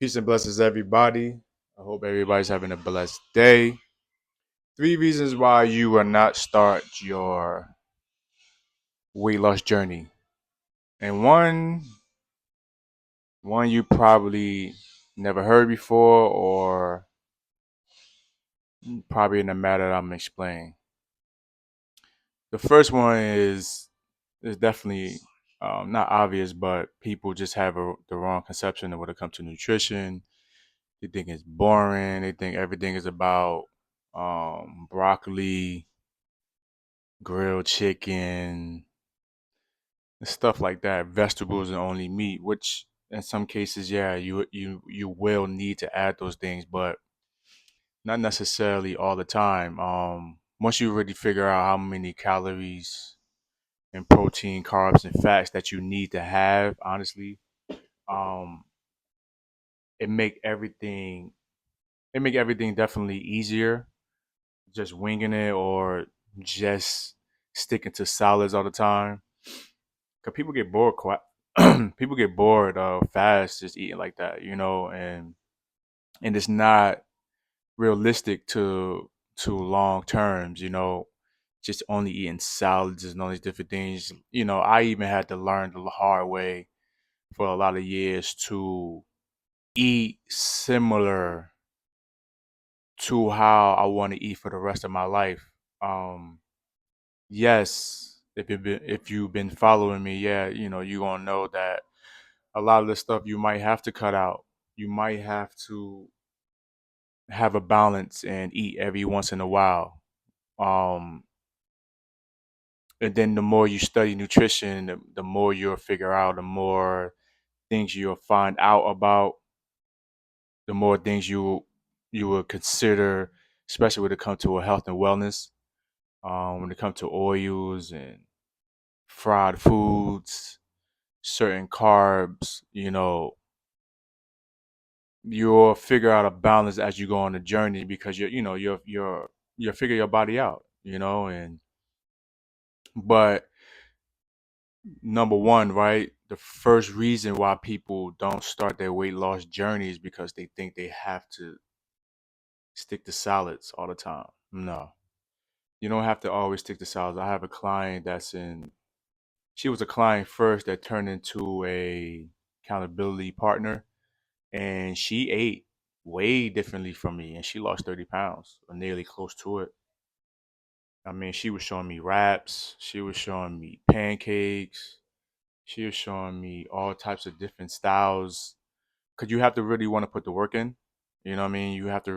Peace and blessings, everybody. I hope everybody's having a blessed day. Three reasons why you will not start your weight loss journey. And one you probably never heard before, or probably in the matter that I'm explaining. The first one is definitely not obvious, but people just have the wrong conception of when it comes to nutrition. They think it's boring. They think everything is about broccoli, grilled chicken, and stuff like that. Vegetables and only meat, which in some cases, yeah, you will need to add those things, but not necessarily all the time. Once you really figure out how many calories and protein, carbs, and fats that you need to have, honestly, um, it make everything definitely easier. Just winging it or just sticking to solids all the time. Cause people get bored quite. People get bored fast just eating like that, and it's not realistic to long terms, just only eating salads and all these different things. I even had to learn the hard way for a lot of years to eat similar to how I want to eat for the rest of my life. Yes, if you've been following me, yeah, you're gonna know that a lot of the stuff you might have to cut out. You might have to have a balance and eat every once in a while. Um, and then the more you study nutrition, the more you'll figure out, the more things you'll find out about, the more things you will consider, especially when it comes to health and wellness. When it comes to oils and fried foods, certain carbs, you'll figure out a balance as you go on the journey because you're figure your body out, and but number one, right? The first reason why people don't start their weight loss journey is because they think they have to stick to salads all the time. No. You don't have to always stick to salads. I have a client she was a client first that turned into a accountability partner, and she ate way differently from me, and she lost 30 pounds or nearly close to it. I mean, she was showing me wraps, she was showing me pancakes, she was showing me all types of different styles. Because you have to really want to put the work in. You know what I mean? You have to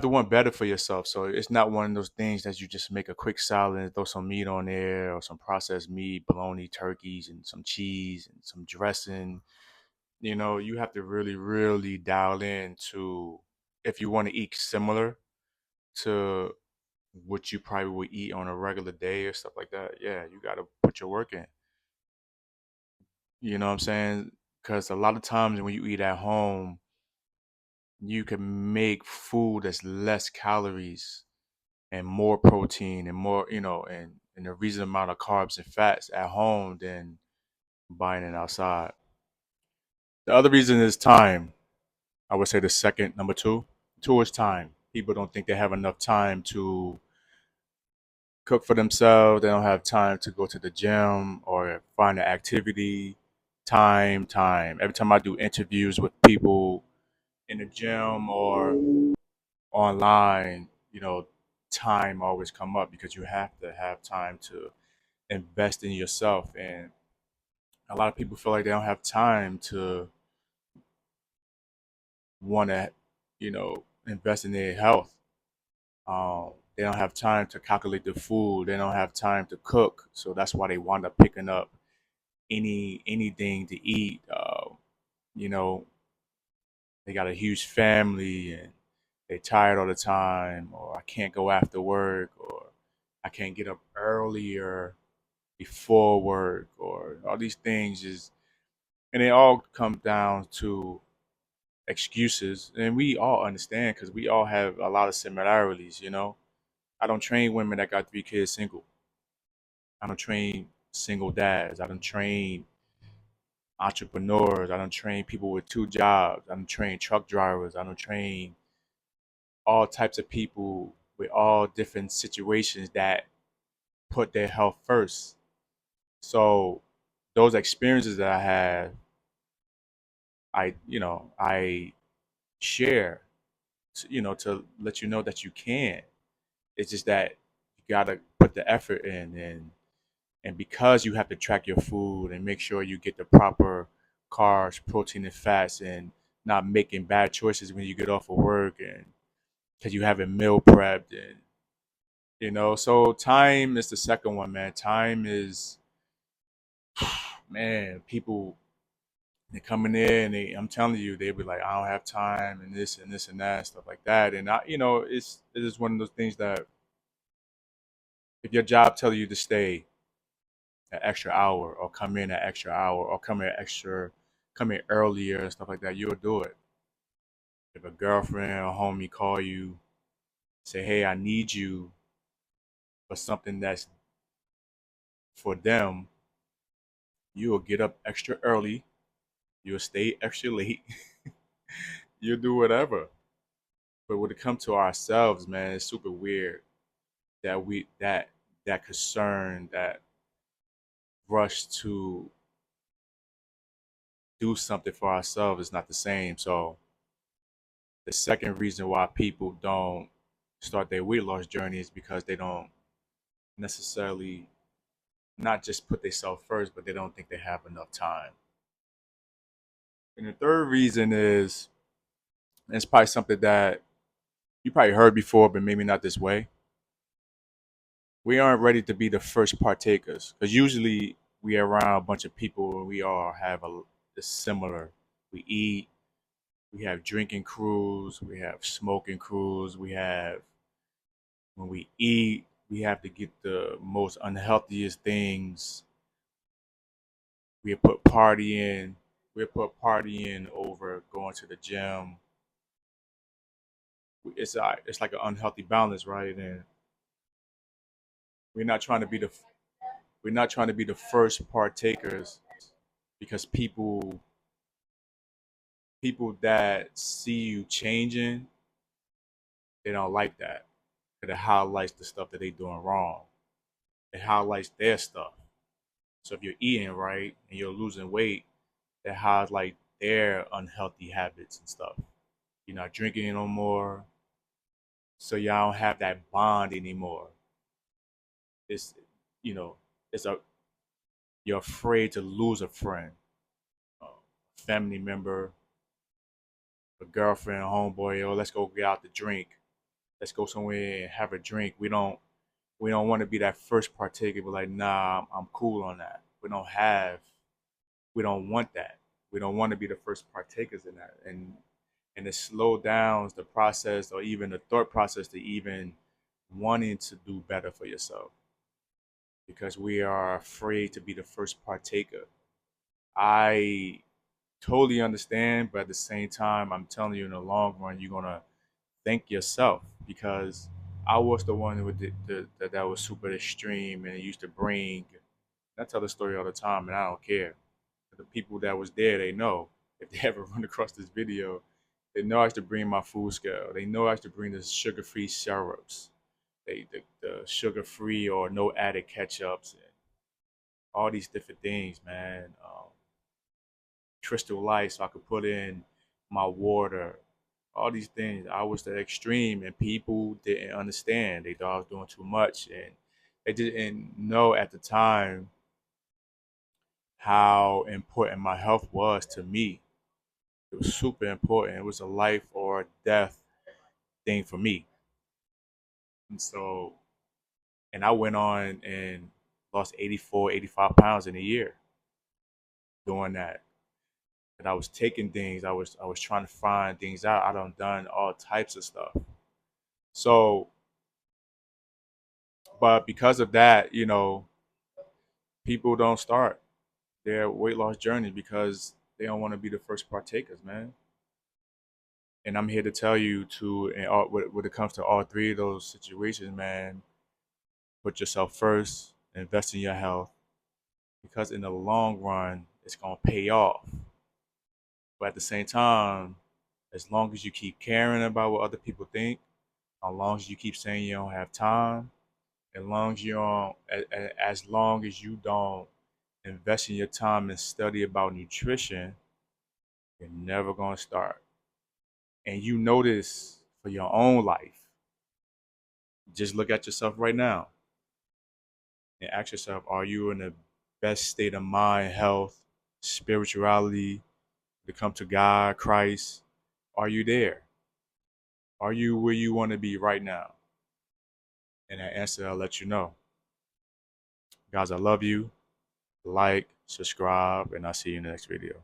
want better for yourself. So it's not one of those things that you just make a quick salad and throw some meat on there or some processed meat, bologna, turkeys, and some cheese and some dressing. You have to really, really dial in to if you want to eat similar to what you probably would eat on a regular day or stuff like that. Yeah, you got to put your work in. You know what I'm saying? Because a lot of times when you eat at home, you can make food that's less calories and more protein and more, and a reasonable amount of carbs and fats at home than buying it outside. The other reason is time. I would say the second, number two. Two is time. People don't think they have enough time to cook for themselves. They don't have time to go to the gym or find an activity. Time. Every time I do interviews with people in the gym or online, time always come up because you have to have time to invest in yourself. And a lot of people feel like they don't have time to want to, invest in their health. They don't have time to calculate the food. They don't have time to cook. So that's why they wind up picking up anything to eat. You know, they got a huge family and they tired all the time, or I can't go after work, or I can't get up earlier before work, or all these things and it all comes down to excuses, and we all understand because we all have a lot of similarities. I don't train women that got 3 kids single. I don't train single dads. I don't train entrepreneurs. I don't train people with two jobs. I don't train truck drivers. I don't train all types of people with all different situations that put their health first. So those experiences that I had, I share, to let you know that you can. It's just that you gotta put the effort in, and because you have to track your food and make sure you get the proper carbs, protein, and fats, and not making bad choices when you get off of work, and because you haven't meal prepped, and so time is the second one, man. Time is, man, people, they coming in, I'm telling you, they be like, I don't have time, and this and this and that, stuff like that. And it is one of those things that if your job tells you to stay an extra hour, or come in an extra hour, or come in earlier and stuff like that, you'll do it. If a girlfriend or homie call you, say, hey, I need you for something that's for them, you will get up extra early, you'll stay extra late, you'll do whatever. But when it comes to ourselves, man, it's super weird that that concern, that rush to do something for ourselves is not the same. So the second reason why people don't start their weight loss journey is because they don't necessarily not just put themselves first, but they don't think they have enough time. And the third reason is, and it's probably something that you probably heard before, but maybe not this way. We aren't ready to be the first partakers, because usually we are around a bunch of people and we all have a similar. We eat, we have drinking crews, we have smoking crews, we have, when we eat, we have to get the most unhealthiest things. We put partying, we put partying over going to the gym. It's like an unhealthy balance, right? And we're not trying to be the we're not trying to be the first partakers, because people that see you changing, they don't like that. It highlights the stuff that they doing wrong. It highlights their stuff. So if you're eating right and you're losing weight, that highlight their unhealthy habits and stuff. You're not drinking no more, so y'all don't have that bond anymore. It's you know, it's a you're afraid to lose a friend, a family member, a girlfriend, a homeboy. Oh, let's go get out to drink. Let's go somewhere and have a drink. We don't want to be that first partaker. But like, nah, I'm cool on that. We don't want that. We don't want to be the first partakers in that, and it slow downs the process, or even the thought process, to even wanting to do better for yourself, because we are afraid to be the first partaker. I totally understand, but at the same time, I'm telling you, in the long run, you're gonna thank yourself, because I was the one who did that was super extreme, and it used to bring. I tell the story all the time, and I don't care. The people that was there, they know. If they ever run across this video, they know I used to bring my food scale. They know I used to bring the sugar-free syrups, the sugar-free or no added ketchups, and all these different things, man. Crystal light, so I could put in my water. All these things. I was the extreme, and people didn't understand. They thought I was doing too much, and they didn't know at the time how important my health was to me. It was super important. It was a life or death thing for me. And so, and I went on and lost 84, 85 pounds in a year doing that. And I was taking things, I was trying to find things out. Done all types of stuff. So, but because of that, people don't start their weight loss journey because they don't want to be the first partakers, man. And I'm here to tell you when it comes to all three of those situations, man, put yourself first, invest in your health, because in the long run, it's gonna pay off. But at the same time, as long as you keep caring about what other people think, as long as you keep saying you don't have time, as long as you don't, as long as you don't invest in your time and study about nutrition, you're never gonna start. And you know this for your own life. Just look at yourself right now and ask yourself, are you in the best state of mind, health, spirituality, to come to God, Christ? Are you there? Are you where you want to be right now? And that answer, I'll let you know. Guys, I love you. Like, subscribe, and I'll see you in the next video.